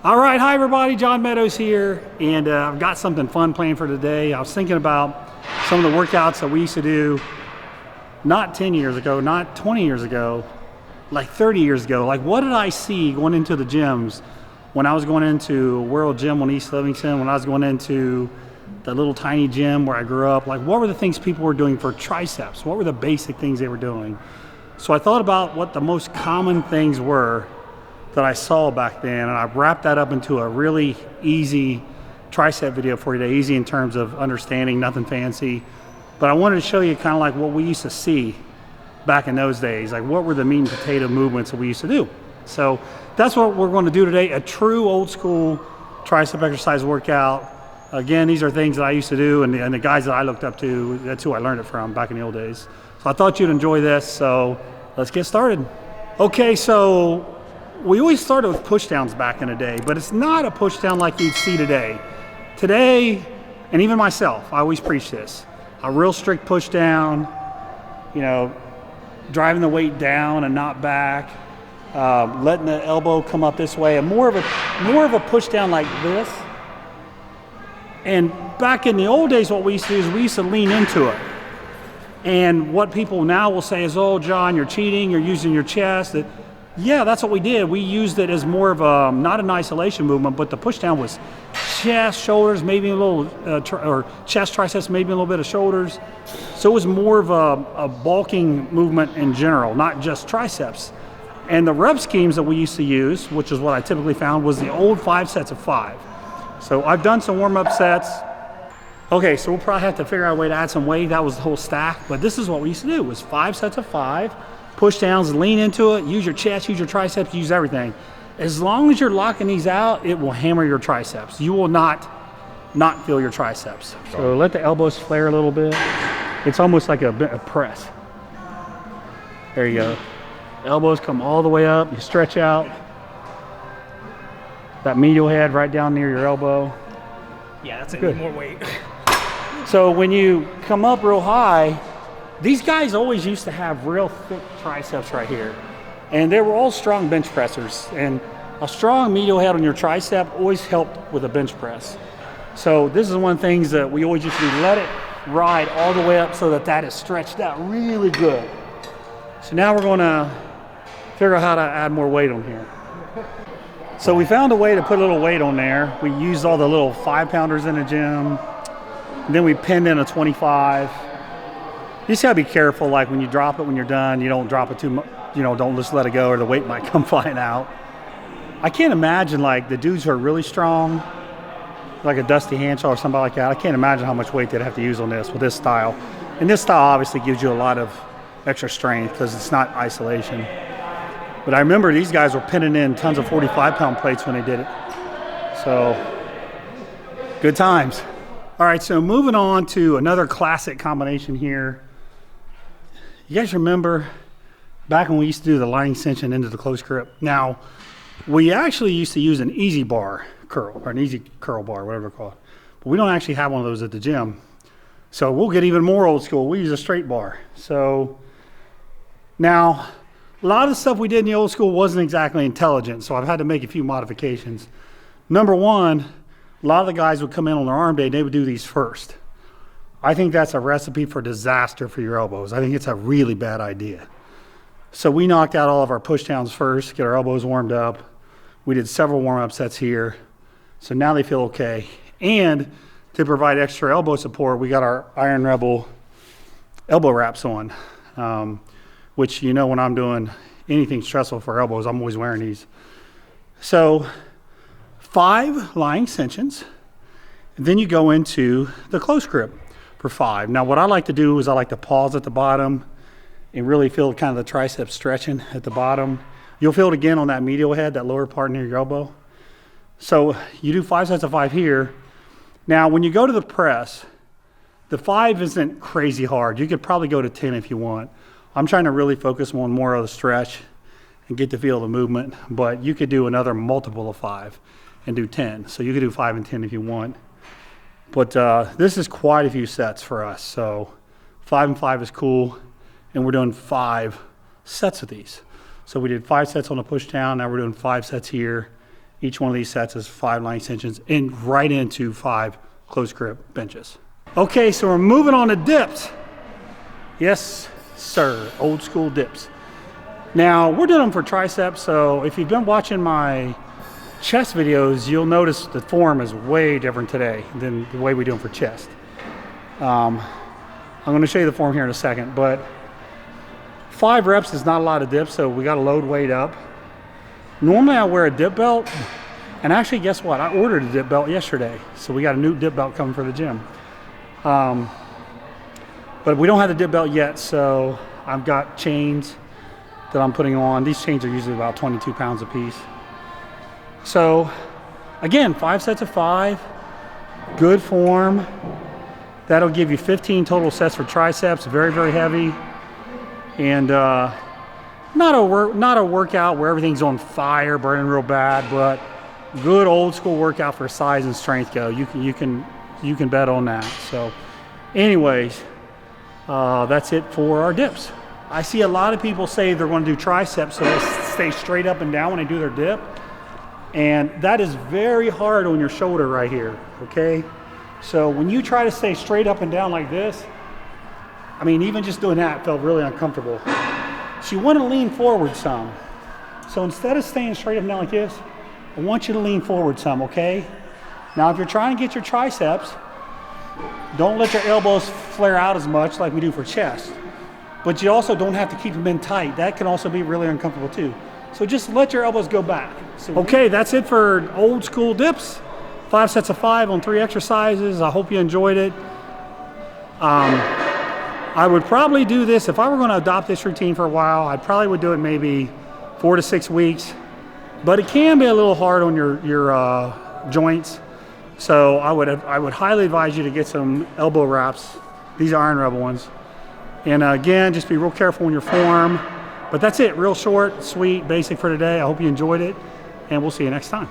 All right, hi everybody, John Meadows here, and I've got something fun planned for today. I was thinking about some of the workouts that we used to do not 10 years ago, not 20 years ago, like 30 years ago. Like, what did I see going into the gyms when I was going into World Gym on East Livingston, when I was going into the little tiny gym where I grew up? Like, what were the things people were doing for triceps? What were the basic things they were doing? So I thought about what the most common things were that I saw back then, and I wrapped that up into a really easy tricep video for you today. Easy in terms of understanding, nothing fancy. But I wanted to show you kind of like what we used to see back in those days. Like, what were the meat and potato movements that we used to do? So that's what we're going to do today, a true old school tricep exercise workout. Again, these are things that I used to do, and the guys that I looked up to, that's who I learned it from back in the old days. So I thought you'd enjoy this, so let's get started. Okay, so we always started with push downs back in the day, but it's not a push down like you'd see today. Today, and even myself, I always preach this, a real strict push down, you know, driving the weight down and not back, letting the elbow come up this way, and more of a push down like this. And back in the old days, what we used to do is we used to lean into it. And what people now will say is, oh, John, you're cheating, you're using your chest. Yeah, that's what we did. We used it as more of a, not an isolation movement, but the push down was chest, shoulders, maybe a little, or chest, triceps, maybe a little bit of shoulders. So it was more of a bulking movement in general, not just triceps. And the rep schemes that we used to use, which is what I typically found, was the old 5 sets of 5. So I've done some warm-up sets. Okay, so we'll probably have to figure out a way to add some weight. That was the whole stack, but this is what we used to do, was 5 sets of 5. Push downs, lean into it, use your chest, use your triceps, use everything. As long as you're locking these out, it will hammer your triceps. You will not feel your triceps. So let the elbows flare a little bit. It's almost like a press. There you go. Elbows come all the way up, you stretch out. That medial head right down near your elbow. Yeah, that's a more weight. So when you come up real high, these guys always used to have real thick triceps right here. And they were all strong bench pressers. And a strong medial head on your tricep always helped with a bench press. So this is one of the things that we always used to do, let it ride all the way up so that that is stretched out really good. So now we're going to figure out how to add more weight on here. So we found a way to put a little weight on there. We used all the little 5-pounders in the gym. And then we pinned in a 25. You just gotta be careful, like when you drop it when you're done, you don't drop it too much, you know, don't just let it go or the weight might come flying out. I can't imagine, like, the dudes who are really strong, like a Dusty Hanshaw or somebody like that, I can't imagine how much weight they'd have to use on this with this style. And this style obviously gives you a lot of extra strength because it's not isolation. But I remember these guys were pinning in tons of 45-pound plates when they did it. So, good times. All right, so moving on to another classic combination here. You guys remember back when we used to do the line extension into the close grip? Now, we actually used to use an easy bar curl, or an easy curl bar, whatever it's called. But we don't actually have one of those at the gym. So we'll get even more old school. We use a straight bar. So now, a lot of the stuff we did in the old school wasn't exactly intelligent, so I've had to make a few modifications. Number one, a lot of the guys would come in on their arm day and they would do these first. I think that's a recipe for disaster for your elbows. I think it's a really bad idea. So we knocked out all of our push downs first, get our elbows warmed up. We did several warm-up sets here. So now they feel okay. And to provide extra elbow support, we got our Iron Rebel elbow wraps on, which, you know, when I'm doing anything stressful for elbows, I'm always wearing these. So 5 lying extensions, and then you go into the close grip for 5. Now what I like to do is I like to pause at the bottom and really feel kind of the tricep stretching at the bottom. You'll feel it again on that medial head, that lower part near your elbow. So you do 5 sets of 5 here. Now when you go to the press, the 5 isn't crazy hard. You could probably go to 10 if you want. I'm trying to really focus on more of the stretch and get the feel of the movement, but you could do another multiple of 5 and do 10. So you could do 5 and 10 if you want. But this is quite a few sets for us. So 5 and 5 is cool. And we're doing 5 sets of these. So we did 5 sets on the push down. Now we're doing 5 sets here Each one of these sets is 5 line extensions and right into 5 close grip benches. Okay, so we're moving on to dips. Yes, sir, old school dips. Now, we're doing them for triceps, so if you've been watching my chest videos, you'll notice the form is way different today than the way we do them for chest. I'm gonna show you the form here in a second, but 5 reps is not a lot of dips, so we gotta load weight up. Normally I wear a dip belt, and actually guess what? I ordered a dip belt yesterday, so we got a new dip belt coming for the gym. But we don't have the dip belt yet, so I've got chains that I'm putting on. These chains are usually about 22 pounds a piece. So again, 5 sets of 5, good form. That'll give you 15 total sets for triceps, very, very heavy. And not a workout where everything's on fire, burning real bad, but good old school workout for size and strength go. You can bet on that. So anyways, that's it for our dips. I see a lot of people say they're going to do triceps, so they stay straight up and down when they do their dip. And that is very hard on your shoulder right here, okay? So when you try to stay straight up and down like this, I mean, even just doing that felt really uncomfortable. So you want to lean forward some. So instead of staying straight up and down like this, I want you to lean forward some, okay? Now, if you're trying to get your triceps, don't let your elbows flare out as much like we do for chest. But you also don't have to keep them in tight. That can also be really uncomfortable too. So just let your elbows go back. Okay, that's it for old school dips. 5 sets of 5 on 3 exercises. I hope you enjoyed it. I would probably do this, if I were going to adopt this routine for a while, I probably would do it maybe 4 to 6 weeks. But it can be a little hard on your joints. So I would highly advise you to get some elbow wraps. These are iron rubber ones. And again, just be real careful on your form. But that's it, real short, sweet, basic for today. I hope you enjoyed it, and we'll see you next time.